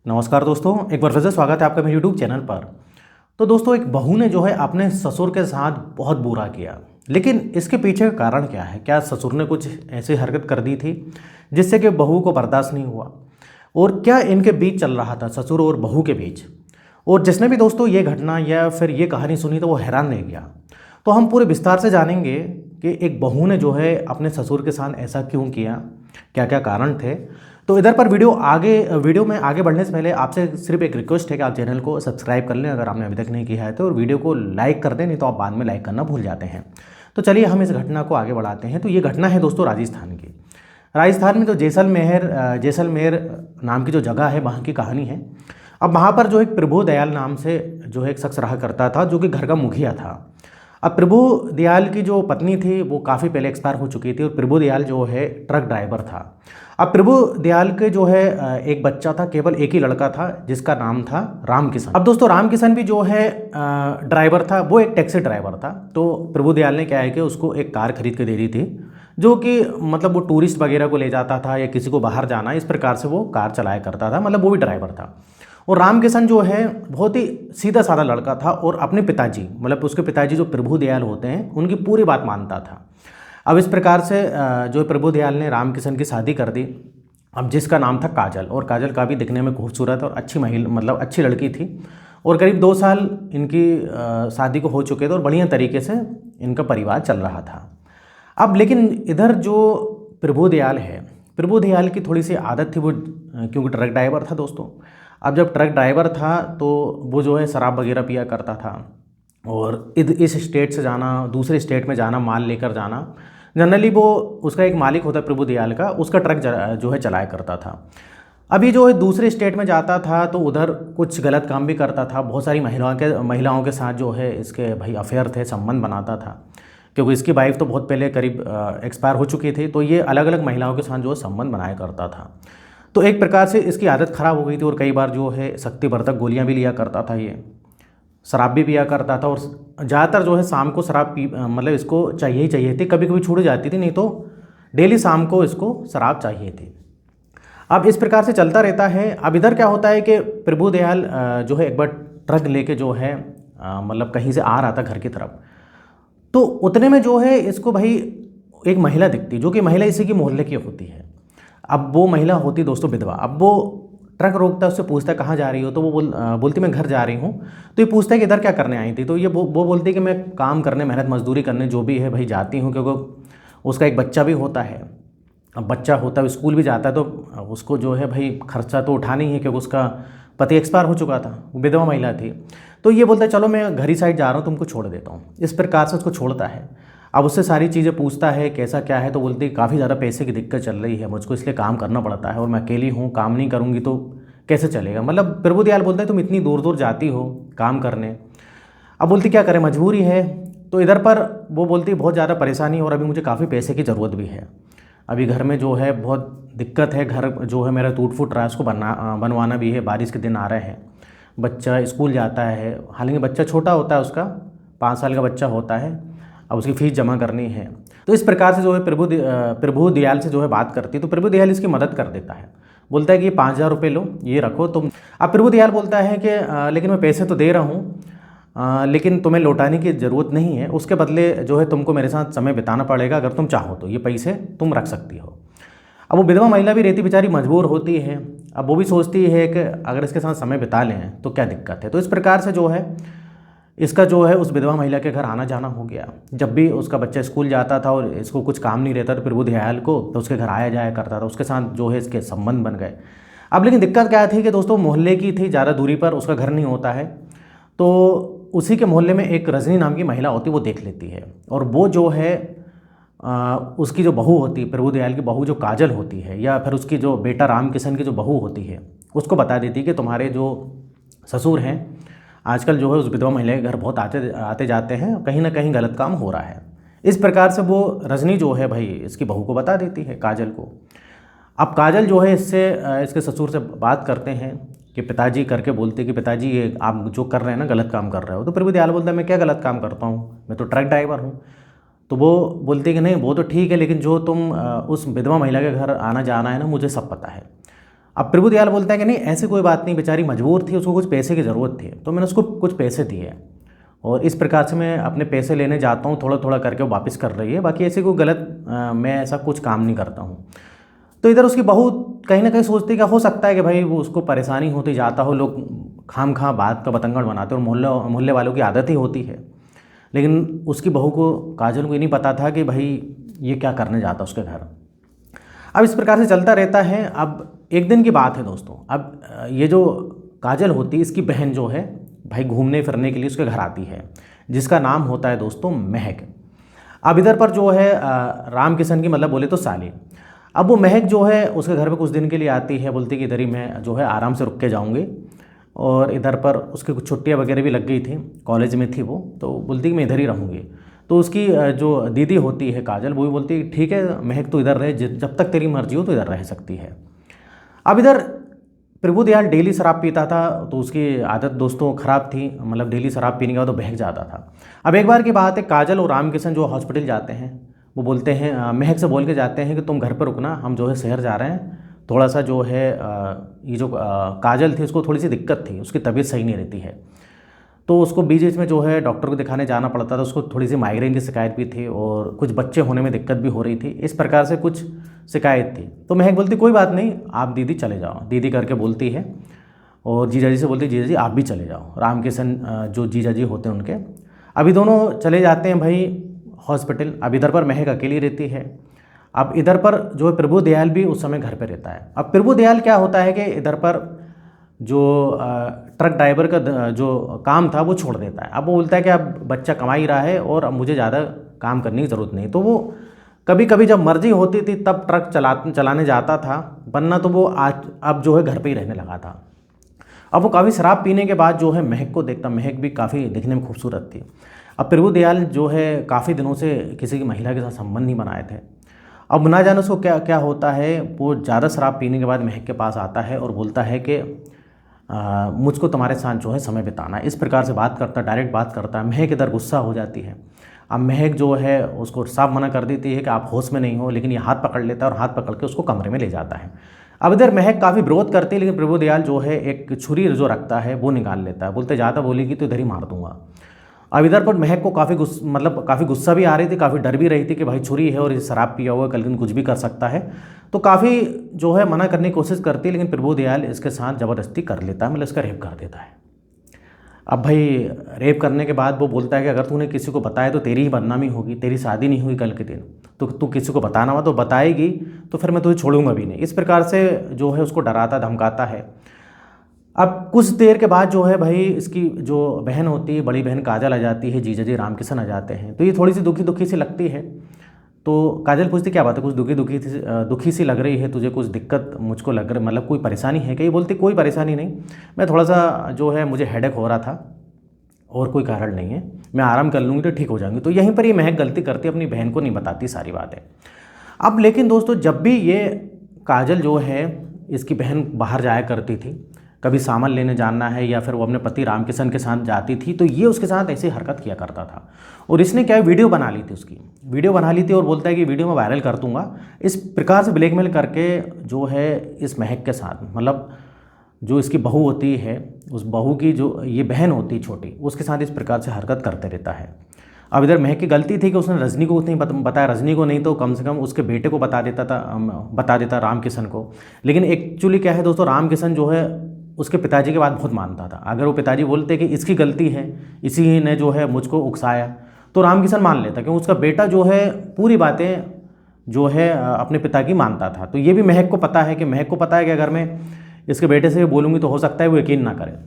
नमस्कार दोस्तों, एक बार फिर से स्वागत है आपका मेरे यूट्यूब चैनल पर। तो दोस्तों, एक बहू ने जो है अपने ससुर के साथ बहुत बुरा किया, लेकिन इसके पीछे का कारण क्या है? क्या ससुर ने कुछ ऐसी हरकत कर दी थी जिससे कि बहू को बर्दाश्त नहीं हुआ? और क्या इनके बीच चल रहा था, ससुर और बहू के बीच? और जिसने भी दोस्तों ये घटना या फिर ये कहानी सुनी तो वो हैरान रह गया। तो हम पूरे विस्तार से जानेंगे कि एक बहू ने जो है अपने ससुर के साथ ऐसा क्यों किया, क्या क्या कारण थे। तो इधर पर वीडियो में आगे बढ़ने से पहले आपसे सिर्फ एक रिक्वेस्ट है कि आप चैनल को सब्सक्राइब कर लें अगर आपने अभी तक नहीं किया है तो, और वीडियो को लाइक कर दें, नहीं तो आप बाद में लाइक करना भूल जाते हैं। तो चलिए हम इस घटना को आगे बढ़ाते हैं। तो ये घटना है दोस्तों राजस्थान की। राजस्थान में तो जैसलमेर नाम की जो जगह है वहाँ की कहानी है। अब वहाँ पर जो एक प्रभु दयाल नाम से जो है एक शख्स रहा करता था, जो कि घर का मुखिया था। अब प्रभु दयाल की जो पत्नी थी वो काफ़ी पहले एक्सपायर हो चुकी थी और प्रभु दयाल जो है ट्रक ड्राइवर था। अब प्रभु दयाल के जो है एक बच्चा था, केवल एक ही लड़का था जिसका नाम था राम किशन। अब दोस्तों राम किशन भी जो है ड्राइवर था, वो एक टैक्सी ड्राइवर था। तो प्रभु दयाल ने क्या है कि उसको एक कार खरीद के दे दी थी, जो कि मतलब वो टूरिस्ट वगैरह को ले जाता था या किसी को बाहर जाना, इस प्रकार से वो कार चलाया करता था, मतलब वो भी ड्राइवर था। और राम किशन जो है बहुत ही सीधा साधा लड़का था और अपने पिताजी, मतलब उसके पिताजी जो प्रभु दयाल होते हैं, उनकी पूरी बात मानता था। अब इस प्रकार से जो प्रभु दयाल ने राम किशन की शादी कर दी, अब जिसका नाम था काजल। और काजल काफ़ी दिखने में खूबसूरत और अच्छी महिला, मतलब अच्छी लड़की थी। और करीब 2 साल इनकी शादी को हो चुके थे और बढ़िया तरीके से इनका परिवार चल रहा था। अब लेकिन इधर जो प्रभु दयाल है, प्रभु दयाल की थोड़ी सी आदत थी, वो क्योंकि ट्रक ड्राइवर था दोस्तों। अब जब ट्रक ड्राइवर था तो वो जो है शराब वगैरह पिया करता था और इस स्टेट से जाना, दूसरे स्टेट में जाना, माल लेकर जाना। जनरली वो उसका एक मालिक होता है प्रभु दयाल का, उसका ट्रक जो है चलाया करता था। अभी जो है दूसरे स्टेट में जाता था तो उधर कुछ गलत काम भी करता था। बहुत सारी महिलाओं के साथ जो है इसके भाई अफेयर थे, संबंध बनाता था, क्योंकि इसकी वाइफ तो बहुत पहले करीब एक्सपायर हो चुकी थी। तो ये अलग अलग महिलाओं के साथ जो है संबंध बनाया करता था। तो एक प्रकार से इसकी आदत ख़राब हो गई थी और कई बार जो है शक्तिवर्धक गोलियां भी लिया करता था, ये शराब भी पिया करता था। और ज़्यादातर जो है शाम को शराब मतलब इसको चाहिए ही चाहिए थी, कभी कभी छूट जाती थी, नहीं तो डेली शाम को इसको शराब चाहिए थी। अब इस प्रकार से चलता रहता है। अब इधर क्या होता है कि प्रभु दयाल जो है एक बार ट्रक लेके जो है मतलब कहीं से आ रहा था घर की तरफ। तो उतने में जो है इसको भाई एक महिला दिखती, जो कि महिला इसी की मोहल्ले की होती है। अब वो महिला होती दोस्तों विधवा। अब वो ट्रक रोकता है, उससे पूछता है कहाँ जा रही हो, तो वो बोलती मैं घर जा रही हूँ। तो ये पूछता है कि इधर क्या करने आई थी, तो ये वो बोलती है कि मैं काम करने, मेहनत मजदूरी करने जो भी है भाई जाती हूँ, क्योंकि उसका एक बच्चा भी होता है। अब बच्चा होता है, स्कूल भी जाता है, तो उसको जो है भाई खर्चा तो उठाना ही है, क्योंकि उसका पति एक्सपायर हो चुका था, विधवा महिला थी। तो ये बोलता है चलो मैं घर ही साइड जा रहा हूँ, तुमको छोड़ देता हूँ। इस प्रकार से उसको छोड़ता है। अब उससे सारी चीज़ें पूछता है कैसा क्या है, तो बोलती है काफ़ी ज़्यादा पैसे की दिक्कत चल रही है मुझको, इसलिए काम करना पड़ता है और मैं अकेली हूँ, काम नहीं करूँगी तो कैसे चलेगा। मतलब प्रभु दयाल बोलता है तुम इतनी दूर दूर जाती हो काम करने। अब बोलती क्या करें, मजबूरी है। तो इधर पर वो बोलती बहुत ज़्यादा परेशानी और अभी मुझे काफ़ी पैसे की ज़रूरत भी है। अभी घर में जो है बहुत दिक्कत है, घर जो है मेरा टूट फूट रहा है, उसको बनवाना भी है, बारिश के दिन आ रहे हैं, बच्चा स्कूल जाता है, हालांकि बच्चा छोटा होता है, उसका 5 साल का बच्चा होता है, अब उसकी फ़ीस जमा करनी है। तो इस प्रकार से जो है प्रभु दयाल से जो है बात करती है। तो प्रभु दयाल इसकी मदद कर देता है, बोलता है कि 5,000 रुपये लो, ये रखो तुम। अब प्रभु दयाल बोलता है कि लेकिन मैं पैसे तो दे रहा हूँ, लेकिन तुम्हें लौटाने की ज़रूरत नहीं है, उसके बदले जो है तुमको मेरे साथ समय बिताना पड़ेगा, अगर तुम चाहो तो ये पैसे तुम रख सकती हो। अब वो विधवा महिला भी रहती बेचारी, मजबूर होती है। अब वो भी सोचती है कि अगर इसके साथ समय बिता लें तो क्या दिक्कत है। तो इस प्रकार से जो है इसका जो है उस विधवा महिला के घर आना जाना हो गया। जब भी उसका बच्चा स्कूल जाता था और इसको कुछ काम नहीं रहता तो प्रभु दयाल को तो उसके घर आया जाया करता था, उसके साथ जो है इसके संबंध बन गए। अब लेकिन दिक्कत क्या थी कि दोस्तों मोहल्ले की थी, ज़्यादा दूरी पर उसका घर नहीं होता है। तो उसी के मोहल्ले में एक रजनी नाम की महिला होती, वो देख लेती है और वो जो है उसकी जो बहू होती है, प्रभु दयाल की बहू जो काजल होती है, या फिर उसकी जो बेटा राम किशन की जो बहू होती है, उसको बता देती है कि तुम्हारे जो ससुर हैं आजकल जो है उस विधवा महिला के घर बहुत आते जाते हैं, कहीं ना कहीं गलत काम हो रहा है। इस प्रकार से वो रजनी जो है भाई इसकी बहू को बता देती है, काजल को। अब काजल जो है इसके ससुर से बात करते हैं कि पिताजी करके बोलते कि पिताजी ये आप जो कर रहे हैं ना गलत काम कर रहे हो। तो प्रभु दयाल बोलता है मैं क्या गलत काम करता हूँ, मैं तो ट्रक ड्राइवर हूँ। तो वो बोलती कि नहीं वो तो ठीक है, लेकिन जो तुम उस विधवा महिला के घर आना जाना है ना, मुझे सब पता है। अब प्रभु दयाल बोलता है कि नहीं ऐसी कोई बात नहीं, बेचारी मजबूर थी, उसको कुछ पैसे की ज़रूरत थी, तो मैंने उसको कुछ पैसे दिए और इस प्रकार से मैं अपने पैसे लेने जाता हूँ, थोड़ा थोड़ा करके वो वापस कर रही है, बाकी ऐसी कोई गलत मैं ऐसा कुछ काम नहीं करता हूँ। तो इधर उसकी बहू कहीं ना कहीं सोचती कि हो सकता है कि भाई वो उसको परेशानी होती जाता हो, लोग खाम खा बात का बतंगड़ बनाते और मोहल्ले वालों की आदत ही होती है। लेकिन उसकी बहू को, काजल को ये नहीं पता था कि भाई ये क्या करने जाता उसके घर। अब इस प्रकार से चलता रहता है। अब एक दिन की बात है दोस्तों, अब ये जो काजल होती है इसकी बहन जो है भाई घूमने फिरने के लिए उसके घर आती है, जिसका नाम होता है दोस्तों महक। अब इधर पर जो है राम किशन की मतलब बोले तो साली। अब वो महक जो है उसके घर पे कुछ दिन के लिए आती है, बोलती कि इधर ही मैं जो है आराम से रुक के जाऊँगी। और इधर पर उसकी कुछ छुट्टियाँ वगैरह भी लग गई थी, कॉलेज में थी वो, तो बोलती कि मैं इधर ही रहूँगी। तो उसकी जो दीदी होती है काजल, वो भी बोलती है ठीक है महक तो इधर रहे, जब तक तेरी मर्जी हो तो इधर रह सकती है। अब इधर प्रभु दयाल डेली शराब पीता था, तो उसकी आदत दोस्तों ख़राब थी, मतलब डेली शराब पीने के बाद तो बहक जाता था। अब एक बार की बात है, काजल और रामकिशन जो हॉस्पिटल जाते हैं, वो बोलते हैं महक से बोल के जाते हैं कि तुम घर पर रुकना, हम जो है शहर जा रहे हैं, थोड़ा सा जो है ये जो काजल थी उसको थोड़ी सी दिक्कत थी, उसकी तबीयत सही नहीं रहती है, तो उसको बीच बीच में जो है डॉक्टर को दिखाने जाना पड़ता था। उसको थोड़ी सी माइग्रेन की शिकायत भी थी और कुछ बच्चे होने में दिक्कत भी हो रही थी, इस प्रकार से कुछ शिकायत थी। तो महक बोलती कोई बात नहीं, आप दीदी चले जाओ, दीदी करके बोलती है। और जीजा जी से बोलती जीजा जी आप भी चले जाओ, रामकिशन जो जीजा जी होते हैं उनके। अभी दोनों चले जाते हैं भाई हॉस्पिटल। अब इधर पर महक अकेली रहती है। अब इधर पर जो है प्रभु दयाल भी उस समय घर पर रहता है। अब प्रभु दयाल क्या होता है कि इधर पर जो ट्रक ड्राइवर का जो काम था वो छोड़ देता है। अब वो बोलता है कि अब बच्चा कमा ही रहा है और अब मुझे ज़्यादा काम करने की ज़रूरत नहीं। तो वो कभी कभी जब मर्जी होती थी तब ट्रक चलाने जाता था, वरना तो वो आज अब जो है घर पे ही रहने लगा था। अब वो काफ़ी शराब पीने के बाद जो है महक को देखता, महक भी काफ़ी दिखने में खूबसूरत थी। अब प्रभु दयाल जो है काफ़ी दिनों से किसी की महिला के साथ संबंध नहीं बनाए थे। अब ना जाने उसको क्या क्या होता है, वो ज़्यादा शराब पीने के बाद महक के पास आता है और बोलता है कि मुझको तुम्हारे साथ जो है समय बिताना है, इस प्रकार से बात करता, डायरेक्ट बात करता है। महक इधर गुस्सा हो जाती है। अब महक जो है उसको साफ मना कर देती है कि आप होश में नहीं हो, लेकिन ये हाथ पकड़ लेता है और हाथ पकड़ के उसको कमरे में ले जाता है। अब इधर महक काफ़ी विरोध करती है, लेकिन प्रभु दयाल जो है एक छुरी जो रखता है वो निकाल लेता है, बोलते ज़्यादा बोलेगी तो इधर ही मार दूंगा। अब इधर पर महक को काफ़ी गुस्सा भी आ रही थी, काफ़ी डर भी रही थी कि भाई छुरी है और ये शराब पिया हुआ कल दिन कुछ भी कर सकता है। तो काफ़ी जो है मना करने की कोशिश करती है, लेकिन प्रभु दयाल इसके साथ ज़बरदस्ती कर लेता है, मतलब इसका रेप कर देता है। अब भाई रेप करने के बाद वो बोलता है कि अगर तूने किसी को बताया तो तेरी ही बदनामी होगी, तेरी शादी नहीं हुई कल के दिन, तो तू किसी को बताना हुआ तो बताएगी तो फिर मैं तुझे छोड़ूंगा भी नहीं। इस प्रकार से जो है उसको डराता धमकाता है। अब कुछ देर के बाद जो है भाई इसकी जो बहन होती है, बड़ी बहन काजल आ जाती है, जीजा जी रामकिशन आ जाते हैं। तो ये थोड़ी सी दुखी दुखी सी लगती है। तो काजल पूछती क्या बात है, कुछ दुखी सी लग रही है तुझे, कुछ दिक्कत मुझको लग रही, मतलब कोई परेशानी है क्या? ये बोलती कोई परेशानी नहीं, मैं थोड़ा सा जो है मुझे हेडेक हो रहा था और कोई कारण नहीं है, मैं आराम कर लूँगी तो ठीक हो जाऊँगी। तो यहीं पर ये महक गलती करती, अपनी बहन को नहीं बताती सारी बातें। अब लेकिन दोस्तों जब भी ये काजल जो है इसकी बहन बाहर जाया करती थी, कभी सामान लेने जाना है या फिर वो अपने पति रामकिशन के साथ जाती थी, तो ये उसके साथ ऐसी हरकत किया करता था। और इसने क्या वीडियो बना ली थी, उसकी वीडियो बना ली थी और बोलता है कि वीडियो मैं वायरल कर दूंगा। इस प्रकार से ब्लैकमेल करके जो है इस महक के साथ, मतलब जो इसकी बहू होती है, उस बहू की जो ये बहन होती है छोटी, उसके साथ इस प्रकार से हरकत करते रहता है। अब इधर महक की गलती थी कि उसने रजनी को नहीं बताया, रजनी को नहीं तो कम से कम उसके बेटे को बता देता रामकिशन को। लेकिन एक्चुअली क्या है दोस्तों, रामकिशन जो है उसके पिताजी की बात बहुत मानता था। अगर वो पिताजी बोलते कि इसकी गलती है, इसी ने जो है मुझको उकसाया, तो रामकिशन मान लेता, क्योंकि उसका बेटा जो है पूरी बातें जो है अपने पिता की मानता था। तो ये भी महक को पता है कि अगर मैं इसके बेटे से बोलूँगी तो हो सकता है वो यकीन ना करे।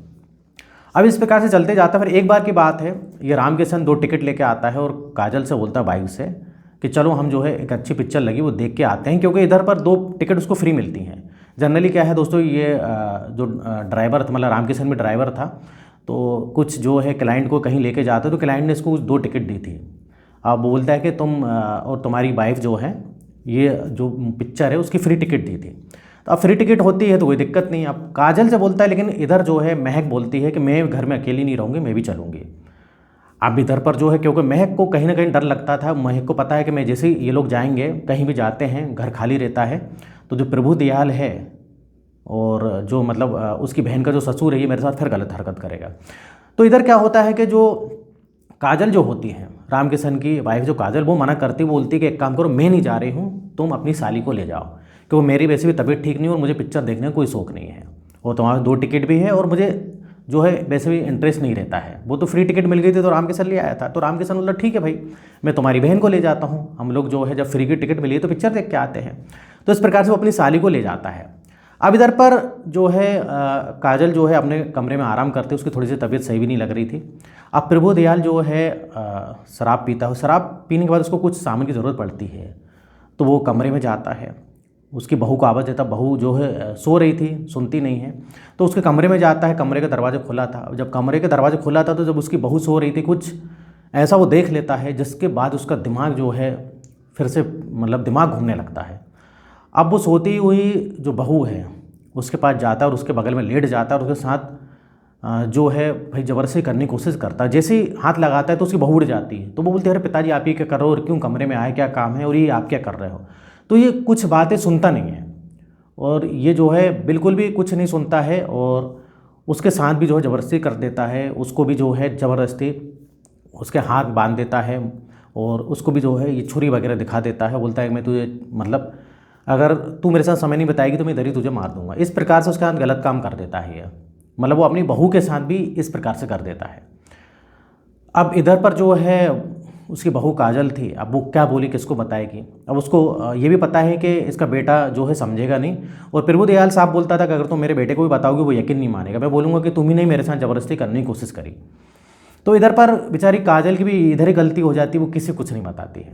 अब इस प्रकार से चलते जाता। फिर एक बार की बात है, ये रामकिशन 2 टिकट लेके आता है और काजल से बोलता है बाइक से कि चलो हम जो है एक अच्छी पिक्चर लगी वो देख के आते हैं, क्योंकि इधर पर 2 टिकट उसको फ्री मिलती हैं। जनरली क्या है दोस्तों, ये जो ड्राइवर था, मतलब रामकिशन में ड्राइवर था, तो कुछ जो है क्लाइंट को कहीं लेके जाते तो क्लाइंट ने इसको 2 टिकट दी थी। अब बोलता है कि तुम और तुम्हारी वाइफ जो है ये जो पिक्चर है उसकी फ्री टिकट दी थी। तो अब फ्री टिकट होती है तो कोई दिक्कत नहीं। अब काजल से बोलता है, लेकिन इधर जो है महक बोलती है कि मैं घर में अकेली नहीं रहूँगी, मैं भी चलूँगी। अब इधर पर जो है, क्योंकि महक को कहीं ना कहीं डर लगता था, महक को पता है कि मैं जैसे ही ये लोग जाएंगे, कहीं भी जाते हैं घर खाली रहता है, तो जो प्रभु दयाल है और जो मतलब उसकी बहन का जो ससुर है ये मेरे साथ फिर गलत हरकत करेगा। तो इधर क्या होता है कि जो काजल जो होती है, राम किशन की वाइफ जो काजल, वो मना करती, बोलती कि एक काम करो, मैं नहीं जा रही हूँ, तुम अपनी साली को ले जाओ, कि वो मेरी वैसे भी तबीयत ठीक नहीं है और मुझे पिक्चर देखने का कोई शौक नहीं है, और तुम्हारे 2 टिकट भी है और मुझे जो है वैसे भी इंटरेस्ट नहीं रहता है। वो तो फ्री टिकट मिल गई थी तो राम किशन ले आया था। तो राम किशन बोला ठीक है भाई, मैं तुम्हारी बहन को ले जाता हूँ, हम लोग जो है जब फ्री की टिकट मिली तो पिक्चर देख के आते हैं। तो इस प्रकार से वो अपनी साली को ले जाता है। अब इधर पर जो है काजल जो है अपने कमरे में आराम करते, उसकी थोड़ी सी तबीयत सही भी नहीं लग रही थी। अब प्रभु दयाल जो है शराब पीता है, शराब पीने के बाद उसको कुछ सामान की ज़रूरत पड़ती है, तो वो कमरे में जाता है, उसकी बहू को आवाज़ देता, बहू जो है सो रही थी, सुनती नहीं है, तो उसके कमरे में जाता है। कमरे का दरवाज़ा खुला था, जब कमरे का दरवाज़ा खुला था तो जब उसकी बहू सो रही थी, कुछ ऐसा वो देख लेता है जिसके बाद उसका दिमाग जो है फिर से मतलब दिमाग घूमने लगता है। अब वो सोती हुई जो बहू है उसके पास जाता है और उसके बगल में लेट जाता है और उसके साथ जो है भाई ज़बरदस्ती करने की कोशिश करता है। जैसे ही हाथ लगाता है तो उसकी बहू उड़ जाती है। तो वो बोलती है अरे पिताजी आप ये क्या कर रहे हो, और क्यों कमरे में आए, क्या काम है, और ये आप क्या कर रहे हो। तो ये कुछ बातें सुनता नहीं है और ये जो है बिल्कुल भी कुछ नहीं सुनता है और उसके साथ भी जो है ज़बरदस्ती कर देता है। उसको भी जो है ज़बरदस्ती उसके हाथ बांध देता है और उसको भी जो है ये छुरी वगैरह दिखा देता है। बोलता है कि मैं तुझे मतलब अगर तू मेरे साथ समय नहीं बिताएगी तो मैं इधर ही तुझे मार दूंगा। इस प्रकार से उसके साथ गलत काम कर देता है ये, मतलब वो अपनी बहू के साथ भी इस प्रकार से कर देता है। अब इधर पर जो है उसकी बहू काजल थी, अब वो क्या बोली किसको बताएगी। अब उसको ये भी पता है कि इसका बेटा जो है समझेगा नहीं, और प्रभु दयाल साहब बोलता था कि अगर तुम मेरे बेटे को भी बताओगे वो यकीन नहीं मानेगा, मैं बोलूँगा कि तुम ही नहीं मेरे साथ ज़बरदस्ती करने की कोशिश करी। तो इधर पर बेचारी काजल की भी इधर ही गलती हो जाती है, वो किसी कुछ नहीं बताती है।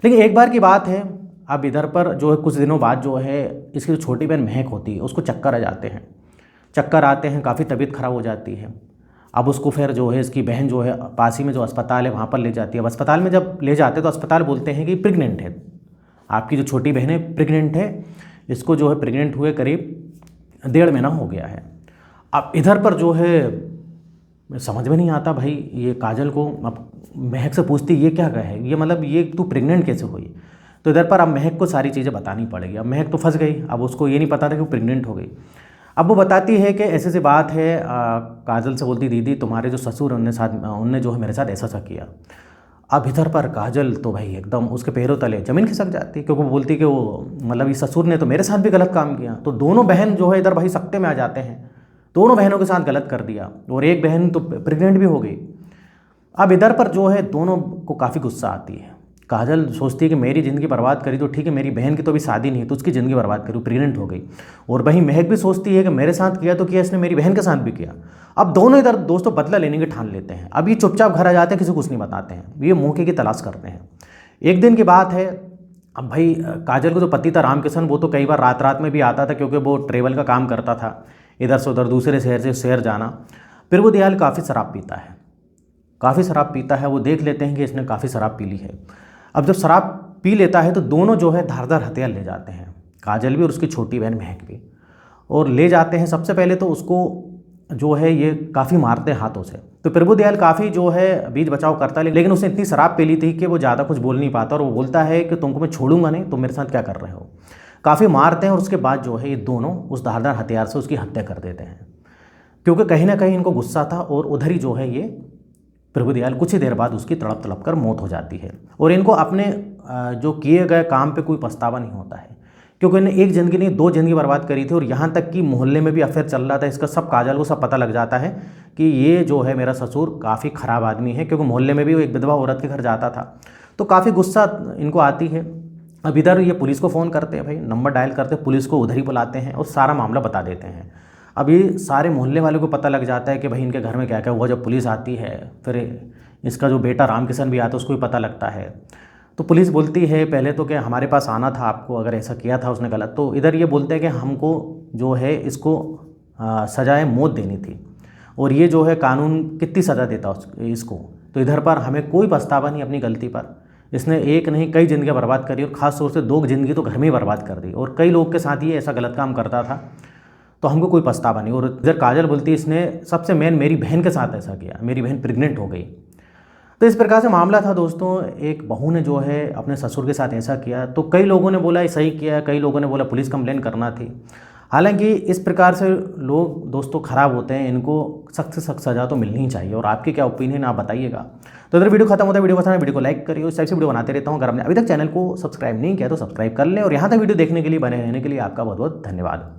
लेकिन एक बार की बात है, अब इधर पर जो है कुछ दिनों बाद जो है इसकी जो छोटी बहन महक होती है उसको चक्कर आ जाते हैं, चक्कर आते हैं, काफ़ी तबीयत खराब हो जाती है। अब उसको फिर जो है इसकी बहन जो है पास ही में जो अस्पताल है वहाँ पर ले जाती है। अब अस्पताल में जब ले जाते हैं तो अस्पताल बोलते हैं कि प्रेग्नेंट है, आपकी जो छोटी बहन है प्रेग्नेंट है, इसको जो है प्रेग्नेंट हुए करीब 1.5 महीना हो गया है। अब इधर पर जो है समझ में नहीं आता भाई ये काजल को। अब महक से पूछती ये क्या कहे, ये मतलब ये तू प्रेग्नेंट कैसे हुई। तो इधर पर अब महक को सारी चीज़ें बतानी पड़ेगी। अब महक तो फंस गई, अब उसको ये नहीं पता था कि वो प्रेग्नेंट हो गई। अब वो बताती है कि ऐसी सी बात है, काजल से बोलती दीदी तुम्हारे जो ससुर उनने जो है मेरे साथ ऐसा सा किया। अब इधर पर काजल तो भाई एकदम उसके पैरों तले ज़मीन खिसक जाती है, क्योंकि वो बोलती कि वो मतलब इस ससुर ने तो मेरे साथ भी गलत काम किया। तो दोनों बहन जो है इधर भाई सख्ते में आ जाते हैं, दोनों बहनों के साथ गलत कर दिया और एक बहन तो प्रेग्नेंट भी हो गई। अब इधर पर जो है दोनों को काफ़ी गुस्सा आती है। काजल सोचती है कि मेरी ज़िंदगी बर्बाद करी तो ठीक है, मेरी बहन की तो अभी शादी नहीं है तो उसकी ज़िंदगी बर्बाद करी, प्रेग्नेंट हो गई। और वहीं महक भी सोचती है कि मेरे साथ किया तो किया, इसने मेरी बहन के साथ भी किया। अब दोनों इधर दोस्तों बदला लेने की ठान लेते हैं। अब ये चुपचाप घर आ जाते हैं, किसी को कुछ नहीं बताते हैं, ये मौके की तलाश करते हैं। एक दिन की बात है, अब भाई काजल को जो पति था राम किशन, वो तो कई बार रात रात में भी आता था क्योंकि वो ट्रेवल का काम करता था, इधर से उधर दूसरे शहर से शहर जाना। फिर वो दयाल काफ़ी शराब पीता है, काफ़ी शराब पीता है। वो देख लेते हैं कि इसने काफ़ी शराब पी ली है। अब जब शराब पी लेता है तो दोनों जो है धारदार हथियार ले जाते हैं, काजल भी और उसकी छोटी बहन महक भी, और ले जाते हैं। सबसे पहले तो उसको जो है ये काफ़ी मारते हैं हाथों से। तो प्रभु दयाल काफ़ी जो है बीच बचाव करता है, लेकिन उसने इतनी शराब पी ली थी कि वो ज़्यादा कुछ बोल नहीं पाता और वो बोलता है कि तुमको मैं छोड़ूंगा नहीं, तुम मेरे साथ क्या कर रहे हो। काफ़ी मारते हैं और उसके बाद जो है ये दोनों उस धारदार हथियार से उसकी हत्या कर देते हैं, क्योंकि कहीं ना कहीं इनको गुस्सा था। और उधर ही जो है ये प्रभु दयाल कुछ ही देर बाद उसकी तड़प तड़प कर मौत हो जाती है। और इनको अपने जो किए गए काम पे कोई पछतावा नहीं होता है, क्योंकि इन्हें एक ज़िंदगी नहीं 2 ज़िंदगी बर्बाद करी थी। और यहाँ तक कि मोहल्ले में भी अफेयर चल रहा था इसका, सब काजल को सब पता लग जाता है कि ये जो है मेरा ससुर काफ़ी ख़राब आदमी है, क्योंकि मोहल्ले में भी वो एक विधवा औरत के घर जाता था। तो काफ़ी गुस्सा इनको आती है। अब इधर ये पुलिस को फ़ोन करते हैं, भाई नंबर डायल करते हैं, पुलिस को उधर ही बुलाते हैं और सारा मामला बता देते हैं। अभी सारे मोहल्ले वालों को पता लग जाता है कि भाई इनके घर में क्या क्या हुआ। जब पुलिस आती है, फिर इसका जो बेटा राम किशन भी आता है उसको भी पता लगता है। तो पुलिस बोलती है पहले तो कि हमारे पास आना था आपको, अगर ऐसा किया था उसने गलत। तो इधर ये बोलते हैं कि हमको जो है इसको सजाए मौत देनी थी, और ये जो है कानून कितनी सज़ा देता इसको। तो इधर पर हमें कोई पछतावा नहीं अपनी गलती पर। इसने एक नहीं कई ज़िंदगियाँ बर्बाद करी, और ख़ास तौर से 2 ज़िंदगी तो घर में ही बर्बाद कर दी, और कई लोग के साथ ये ऐसा गलत काम करता था, तो हमको कोई पछतावा नहीं। और इधर काजल बोलती है इसने सबसे मेन मेरी बहन के साथ ऐसा किया, मेरी बहन प्रेग्नेंट हो गई। तो इस प्रकार से मामला था दोस्तों। एक बहू ने जो है अपने ससुर के साथ ऐसा किया, तो कई लोगों ने बोला ये सही किया, कई लोगों ने बोला पुलिस कंप्लेन करना थी। हालांकि इस प्रकार से लोग दोस्तों खराब होते हैं, इनको सख्त से सख्त सज़ा तो मिलनी ही चाहिए। और आपकी क्या ओपिनियन आप बताइएगा। तो इधर वीडियो खत्म होता है, वीडियो पसंद है वीडियो को लाइक करिए, उस टाइप से वीडियो बनाते रहता हूँ। अगर आपने अभी तक चैनल को सब्सक्राइब नहीं किया तो सब्सक्राइब कर लें, और यहाँ तक वीडियो देखने के लिए, बने रहने के लिए आपका बहुत बहुत धन्यवाद।